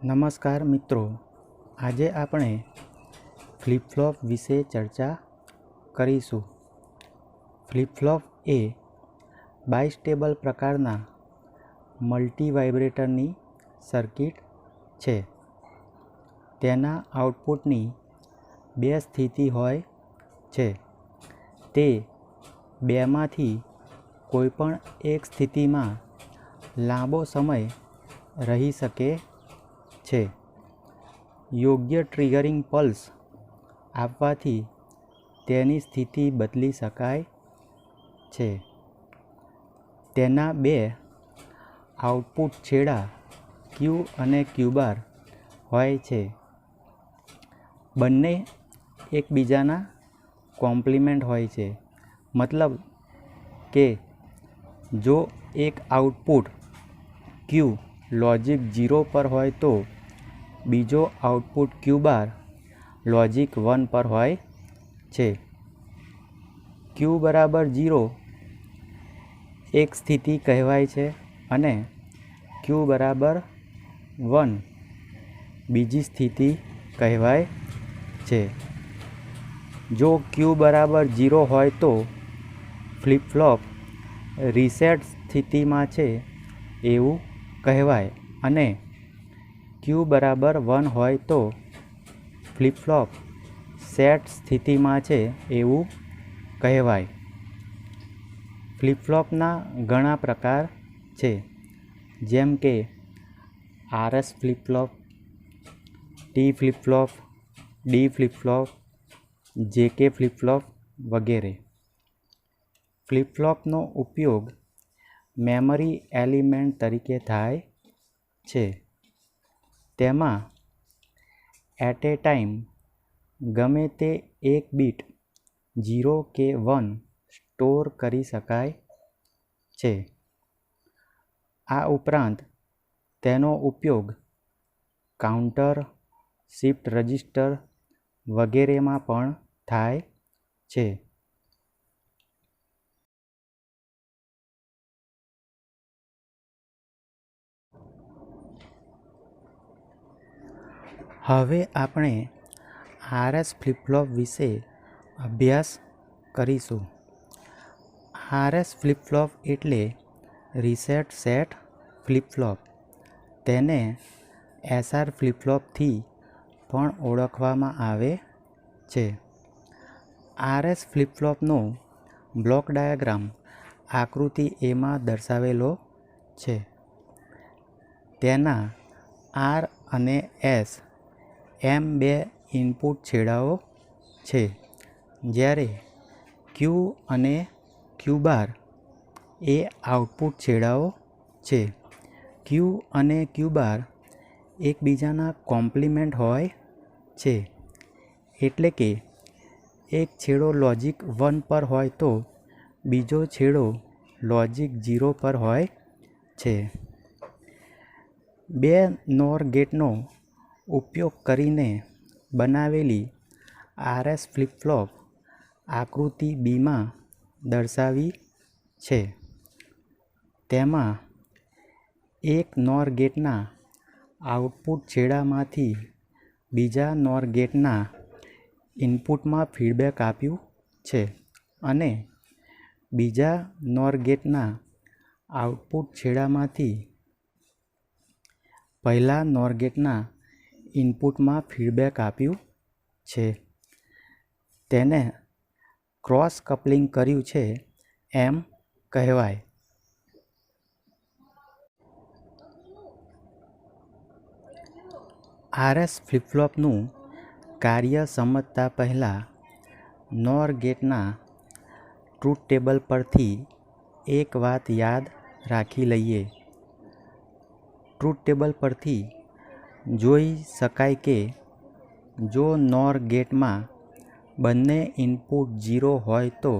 નમસ્કાર મિત્રો, આજે આપણે ફ્લિપ ફ્લોપ વિશે ચર્ચા કરીશું. ફ્લિપ ફ્લોપ એ બાયસ્ટેબલ પ્રકારના મલ્ટી વાઇબ્રેટરની સર્કિટ છે. તેના આઉટપુટની બે સ્થિતિ હોય છે. તે બેમાંથી કોઈપણ એક સ્થિતિમાં લાંબો સમય રહી શકે છે. યોગ્ય ટ્રિગરિંગ પલ્સ આપવાથી તેની સ્થિતિ બદલી શકાય છે. તેના બે આઉટપુટ છેડા Q અને Q બાર હોય છે. બંને એકબીજાના કોમ્પ્લિમેન્ટ હોય છે. મતલબ કે જો એક આઉટપુટ Q લોજિક 0 પર હોય તો બીજો આઉટપુટ Q બાર લોજિક 1 પર હોય છે. Q બરાબર 0 એક સ્થિતિ કહેવાય છે અને Q બરાબર 1 બીજી સ્થિતિ કહેવાય છે. જો Q બરાબર 0 હોય તો ફ્લિપ ફ્લોપ રીસેટ સ્થિતિમાં છે એવું કહેવાય અને Q બરાબર 1 હોય તો ફ્લિપ ફ્લોપ સેટ સ્થિતિમાં છે એવું કહેવાય. ફ્લિપ ફ્લોપના ઘણા પ્રકાર છે, જેમ કે RS flip flop, T flip flop, D flip flop, JK flip flop વગેરે. ફ્લિપ ફ્લોપનો ઉપયોગ મેમરી એલિમેન્ટ તરીકે થાય છે. તેમાં એટ એ ટાઈમ ગમે તે એક બીટ 0 કે 1 સ્ટોર કરી શકાય છે. આ ઉપરાંત તેનો ઉપયોગ કાઉન્ટર, શિફ્ટ રજિસ્ટર વગેરેમાં પણ થાય છે. હવે આપણે RS ફ્લિપ ફ્લોપ વિશે અભ્યાસ કરીશું. RS ફ્લિપ ફ્લોપ એટલે રીસેટ સેટ ફ્લિપ ફ્લોપ. તેને SR ફ્લિપ ફ્લોપથી પણ ઓળખવામાં આવે છે. RS ફ્લિપ ફ્લોપનો બ્લોક ડાયાગ્રામ આકૃતિ એમાં દર્શાવેલો છે. તેના R અને S એમ બે ઇનપુટ છેડાઓ છે, જ્યારે Q અને Q બાર એ આઉટપુટ છેડાઓ છે. Q અને Q બાર એકબીજાના કોમ્પ્લિમેન્ટ હોય છે. એટલે કે એક છેડો લોજિક 1 પર હોય તો બીજો છેડો લોજિક 0 પર હોય છે. બે NOR ગેટનો ઉપયોગ કરીને બનાવેલી RS ફ્લિપ ફ્લોપ આકૃતિ બીમાં દર્શાવી છે. તેમાં એક NOR ગેટના આઉટપુટ છેડામાંથી બીજા NOR ગેટના ઇનપુટમાં ફીડબેક આપ્યું છે અને બીજા NOR ગેટના આઉટપુટ છેડામાંથી પહેલા NOR ગેટના ઇનપુટમાં ફીડબેક આપ્યું છે. તેને ક્રોસ કપલિંગ કર્યું છે એમ કહેવાય. RS ફ્લિપ ફ્લોપનું કાર્ય સમજતા પહેલાં NOR ગેટના ટ્રુથ ટેબલ પરથી એક વાત યાદ રાખી લઈએ. ટ્રુથ ટેબલ પરથી જોઈ શકાય કે જો NOR ગેટમાં બંને ઇનપુટ 0 હોય તો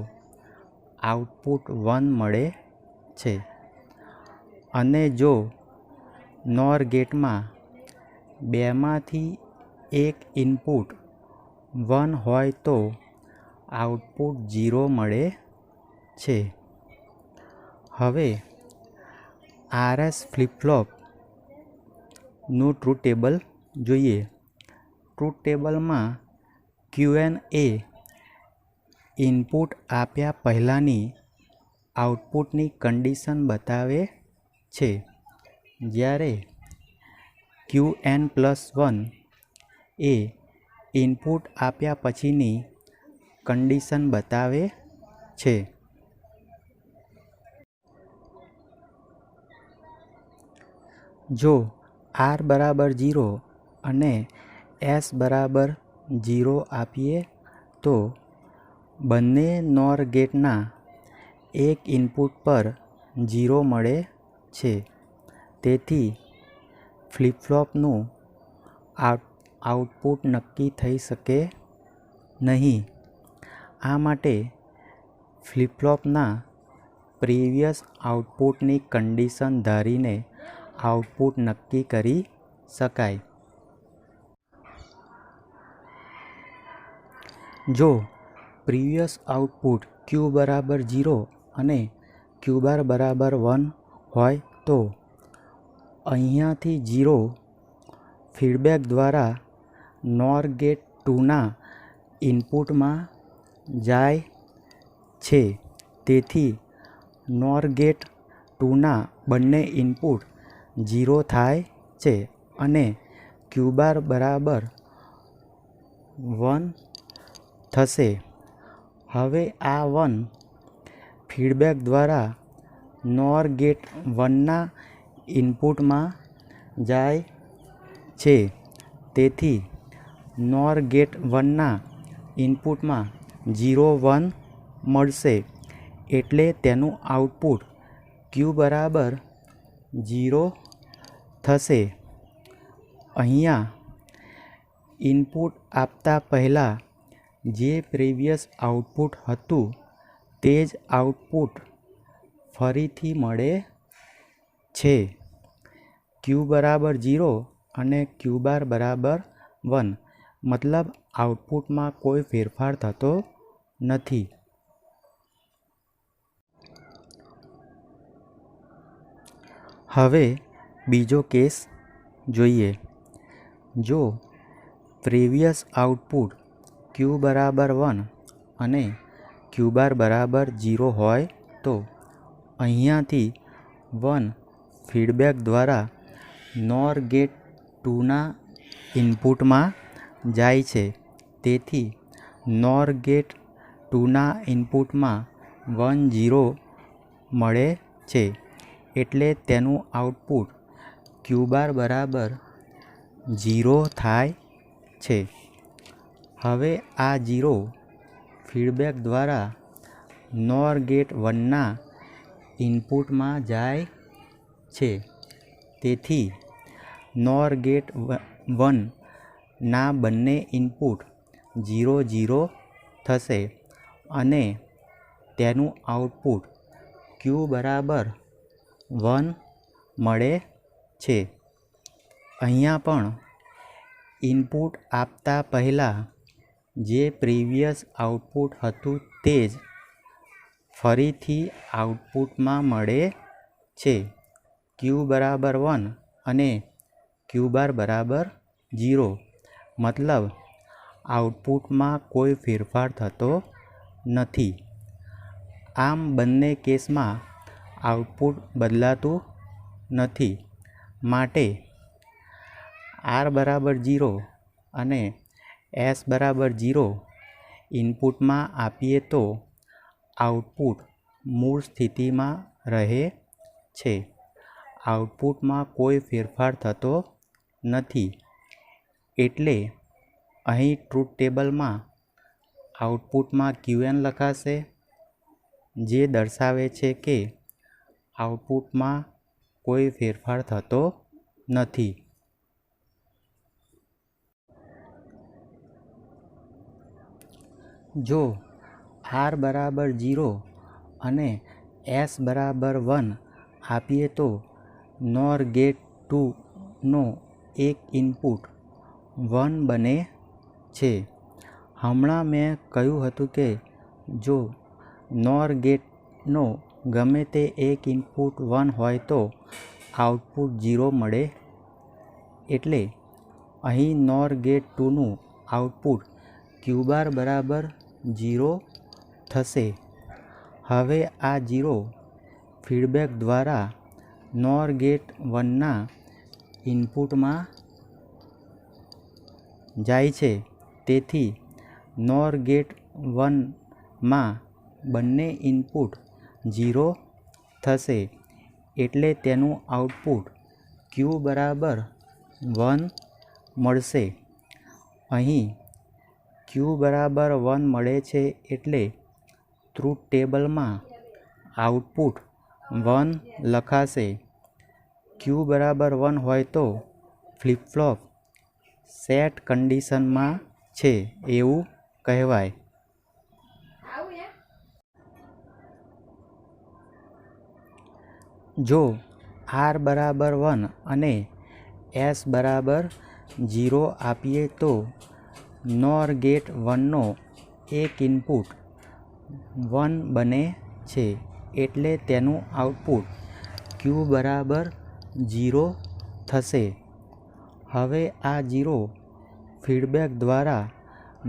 આઉટપુટ 1 મળે છે અને જો NOR ગેટમાં બેમાંથી એક ઇનપુટ 1 હોય તો આઉટપુટ 0 મળે છે. હવે RS ફ્લિપ ફ્લોપ નું ટ્રુથ ટેબલ જોઈએ. ટ્રુથ ટેબલમાં Q&A ઇનપુટ આપ્યા પહેલાંની આઉટપુટની કન્ડિશન બતાવે છે, જ્યારે Qn+1 એ ઇનપુટ આપ્યા પછીની કન્ડિશન બતાવે છે. જો R બરાબર 0 અને S બરાબર 0 આપીએ તો બંને NOR ગેટના એક ઇનપુટ પર 0 મળે છે. તેથી ફ્લિપ ફ્લોપનું આઉટપુટ નક્કી થઈ શકે નહીં. આ માટે ફ્લિપ ફ્લોપના પ્રીવિયસ આઉટપુટની કન્ડિશન ધારીને આઉટપુટ નક્કી કરી શકાય. જો પ્રીવિયસ આઉટપુટ Q બરાબર 0 અને Q બાર બરાબર 1 હોય તો અહીંયાથી 0 ફીડબેક દ્વારા NOR ગેટ 2ના ઇનપુટમાં જાય છે. તેથી NOR ગેટ 2ના બંને ઇનપુટ 0 થાય છે અને Q બાર બરાબર 1 થશે. હવે આ 1 ફીડબેક દ્વારા NOR ગેટ 1ના ઇનપુટમાં જાય છે. તેથી NOR ગેટ 1ના ઇનપુટમાં 0 1 મળશે, એટલે તેનું આઉટપુટ Q બરાબર 0 થશે. અહીંયા ઇનપુટ આપતા પહેલાં જે પ્રીવિયસ આઉટપુટ હતું તે જ આઉટપુટ ફરીથી મળે છે. Q બરાબર 0 અને Q બાર બરાબર 1, મતલબ આઉટપુટમાં કોઈ ફેરફાર થતો નથી. હવે બીજો કેસ જોઈએ. જો પ્રીવિયસ આઉટપુટ Q બરાબર 1 અને Q બાર બરાબર 0 હોય તો અહીંયાથી 1 ફીડબેક દ્વારા NOR ગેટ 2ના ઇનપુટમાં જાય છે. તેથી NOR ગેટ 2ના ઇનપુટમાં 1 0 મળે છે, એટલે તેનું આઉટપુટ Q બાર બરાબર 0 થાય છે. હવે આ 0 ફીડબેક દ્વારા NOR ગેટ 1ના ઇનપુટમાં જાય છે. તેથી NOR ગેટ 1ના બંને ઇનપુટ 0 0 થશે અને તેનું આઉટપુટ Q બરાબર 1 મળે છે. અહીંયા પણ ઇનપુટ આપતા પહેલાં જે પ્રીવિયસ આઉટપુટ હતું તે જ ફરીથી આઉટપુટમાં મળે છે. Q બરાબર 1 અને Q બાર બરાબર 0, મતલબ આઉટપુટમાં કોઈ ફેરફાર થતો નથી. આમ બંને કેસમાં આઉટપુટ બદલાતું નથી. માટે R બરાબર 0 અને S બરાબર 0 ઇનપુટમાં આપીએ તો આઉટપુટ મૂળ સ્થિતિમાં રહે છે. આઉટપુટમાં કોઈ ફેરફાર થતો નથી. એટલે અહીં ટ્રુથ ટેબલમાં આઉટપુટમાં Qn લખાશે, જે દર્શાવે છે કે આઉટપુટમાં કોઈ ફેરફાર થતો નથી. જો R બરાબર 0 અને S બરાબર 1 આપીએ તો NOR ગેટ 2નો એક ઇનપુટ 1 બને છે. હમણાં મેં કહ્યું હતું કે જો NOR ગેટનો ગમે તે એક ઇનપુટ 1 હોય તો આઉટપુટ 0 મળે એટલે અહીં NOR ગેટ 2નું આઉટપુટ Q બાર બરાબર 0 થશે. હવે આ 0 ફીડબેક દ્વારા NOR ગેટ 1ના ઇનપુટમાં જાય છે. તેથી NOR ગેટ 1માં બંને ઇનપુટ 0 થશે એટલે તેનું આઉટપુટ Q બરાબર 1 મળશે. અહીં Q બરાબર 1 મળે છે એટલે ટ્રુથ ટેબલમાં આઉટપુટ 1 લખાશે. Q બરાબર 1 હોય તો ફ્લિપ ફ્લોપ સેટ કન્ડિશનમાં છે એવું કહેવાય. જો R બરાબર 1 અને S બરાબર 0 આપીએ તો NOR ગેટ 1નો એક ઇનપુટ 1 બને છે એટલે તેનું આઉટપુટ Q બરાબર 0 થશે. હવે આ 0 ફીડબેક દ્વારા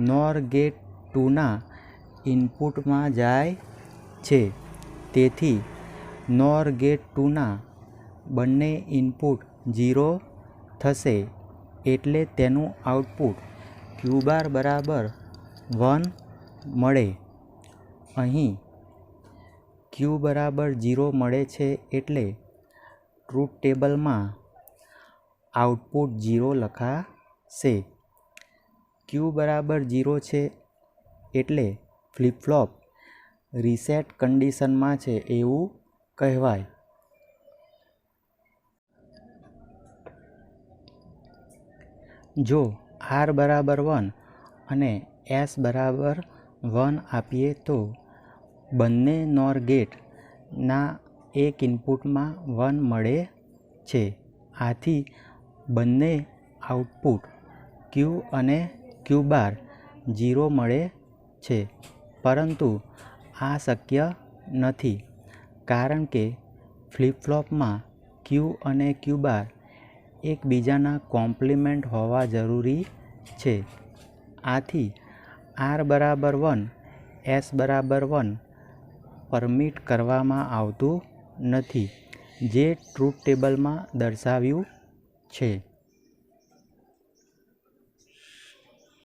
NOR ગેટ 2ના ઇનપુટમાં જાય છે. તેથી NOR ગેટ 2ના બંને ઇનપુટ 0 થશે એટલે તેનું આઉટપુટ Q બાર બરાબર 1 મળે. અહીં Q બરાબર 0 મળે છે એટલે ટ્રુથ ટેબલમાં આઉટપુટ 0 લખાશે. Q બરાબર 0 છે એટલે ફ્લિપ ફ્લોપ રીસેટ કન્ડિશનમાં છે એવું કહેવાય. જો R બરાબર 1 અને S બરાબર 1 આપીએ તો બંને NOR ગેટ ના એક ઇનપુટમાં 1 મળે છે. આથી બંને આઉટપુટ Q અને Q બાર 0 મળે છે. પરંતુ આ શક્ય નથી કારણ કે ફ્લિપ ફ્લોપમાં Q અને Q બાર એકબીજાના કોમ્પ્લિમેન્ટ હોવા જરૂરી છે. આથી R બરાબર 1 S બરાબર 1 પરમિટ કરવામાં આવતું નથી જે ટ્રુથ ટેબલમાં દર્શાવ્યું છે.